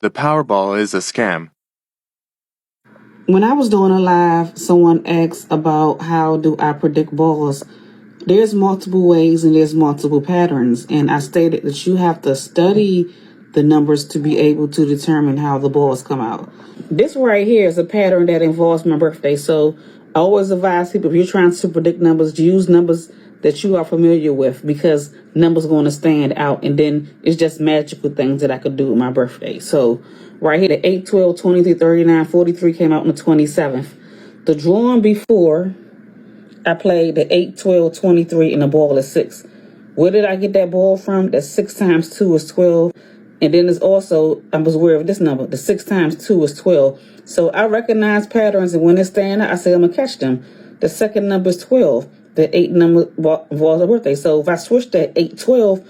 The Powerball is a scam. When I was doing a live, someone asked about how do I predict balls. There's multiple ways and there's multiple patterns. And I stated that you have to study the numbers to be able to determine how the balls come out. This right here is a pattern that involves my birthday. So I always advise people, if you're trying to predict numbers, use numbers that you are familiar with, because numbers going to stand out. And then it's just magical things that I could do with my birthday. So right here, the 8, 12, 23, 39, 43 came out on the 27th. The drawing before, I played the 8, 12, 23, and the ball is 6. Where did I get that ball from? That 6 times 2 is 12. And then there's also, I was aware of this number, the 6 times 2 is 12. So I recognize patterns, and when they stand out, I say I'm going to catch them. The second number is 12. The 8 number was a birthday. So if I switch that 8, 12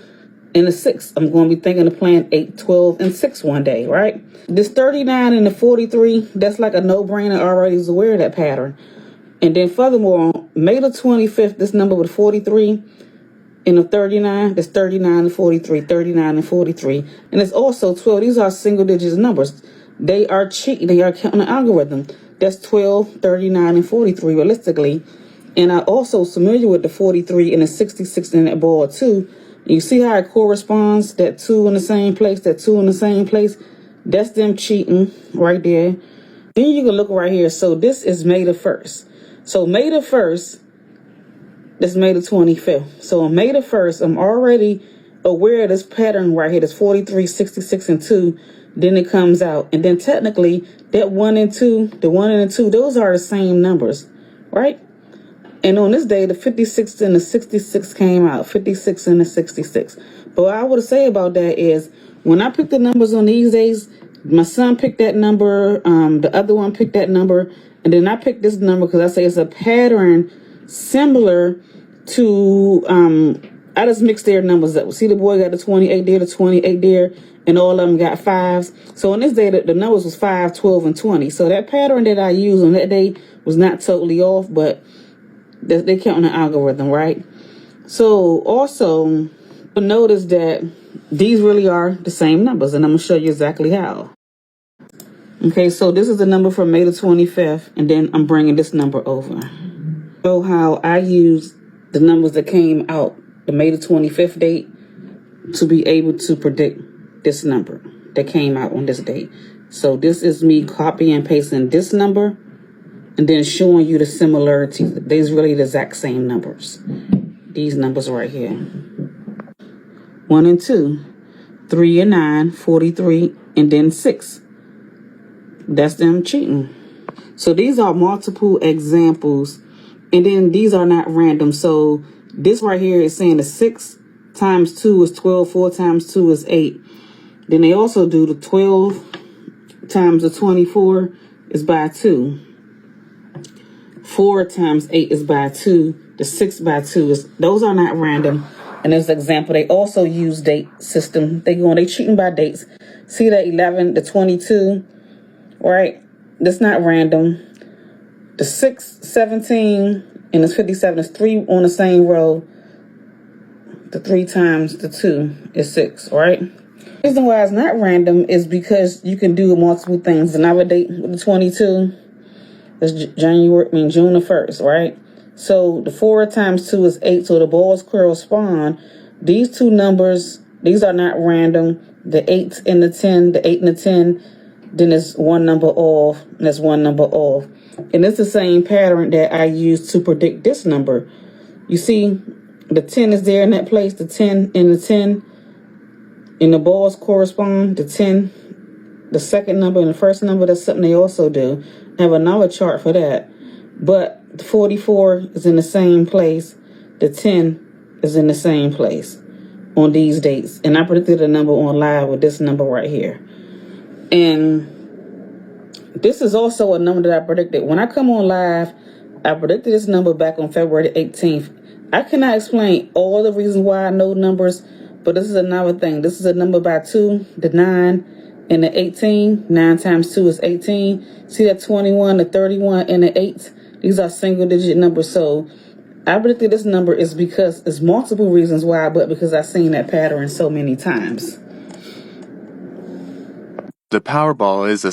and the 6, I'm going to be thinking of playing 8, 12, and 6 one day, right? This 39 and the 43, that's like a no-brainer. I already was aware of that pattern. And then furthermore, on May the 25th, this number with 43 and the 39, that's 39 and 43, 39 and 43. And it's also 12. These are single digits numbers. They are cheating. They are counting an algorithm. That's 12, 39, and 43 realistically. And I also familiar with the 43 and the 66 in that ball too. And you see how it corresponds, that 2 in the same place, that 2 in the same place. That's them cheating right there. Then you can look right here. So this is May the 1st. So May the 1st, that's May the 25th. So on May the 1st, I'm already aware of this pattern right here. That's 43, 66, and 2. Then it comes out. And then technically, that 1 and 2, the 1 and the 2, those are the same numbers, right? And on this day, the 56 and the 66 came out. 56 and the 66. But what I would say about that is, when I pick the numbers on these days, my son picked that number, the other one picked that number, and then I picked this number because I say it's a pattern similar to, I just mixed their numbers up. See, the boy got the 28 there, the 28 there, and all of them got 5s. So on this day, the numbers was 5, 12, and 20. So that pattern that I used on that day was not totally off, but they count on the algorithm, right? So also, notice that these really are the same numbers, and I'm going to show you exactly how. Okay, so this is the number from May the 25th, and then I'm bringing this number over. So how I use the numbers that came out the May the 25th date to be able to predict this number that came out on this date. So this is me copying and pasting this number and then showing you the similarities. These really the exact same numbers. These numbers right here. 1 and 2, 3 and 9, 43, and then 6. That's them cheating. So these are multiple examples, and then these are not random. So this right here is saying the 6 times 2 is 12, 4 times 2 is 8. Then they also do the 12 times the 24 is by 2. 4 times 8 is by 2. The 6 by 2 is, those are not random. And as an example, they also use date system. They cheating by dates. See the 11, the 22, right? That's not random. The 6, 17, and the 57 is 3 on the same row. The 3 times the 2 is 6, right? The reason why it's not random is because you can do multiple things. Another date with the 22 is June the 1st, right? So the 4 times 2 is 8, so the balls correspond. These two numbers, these are not random. The 8 and the 10, the 8 and the 10, then there's one number off, and there's one number off. And it's the same pattern that I use to predict this number. You see, the 10 is there in that place, the 10 and the 10, and the balls correspond. The 10, the second number, and the first number, that's something they also do. I have another chart for that. But the 44 is in the same place. The 10 is in the same place on these dates. And I predicted a number on live with this number right here. And this is also a number that I predicted. When I come on live, I predicted this number back on February 18th. I cannot explain all the reasons why I know numbers, but this is another thing. This is a number by 2, the 9, and the 18. 9 times 2 is 18. See that 21, the 31, and the 8? These are single digit numbers. So I predicted this number is because there's multiple reasons why, but because I've seen that pattern so many times. The Powerball is a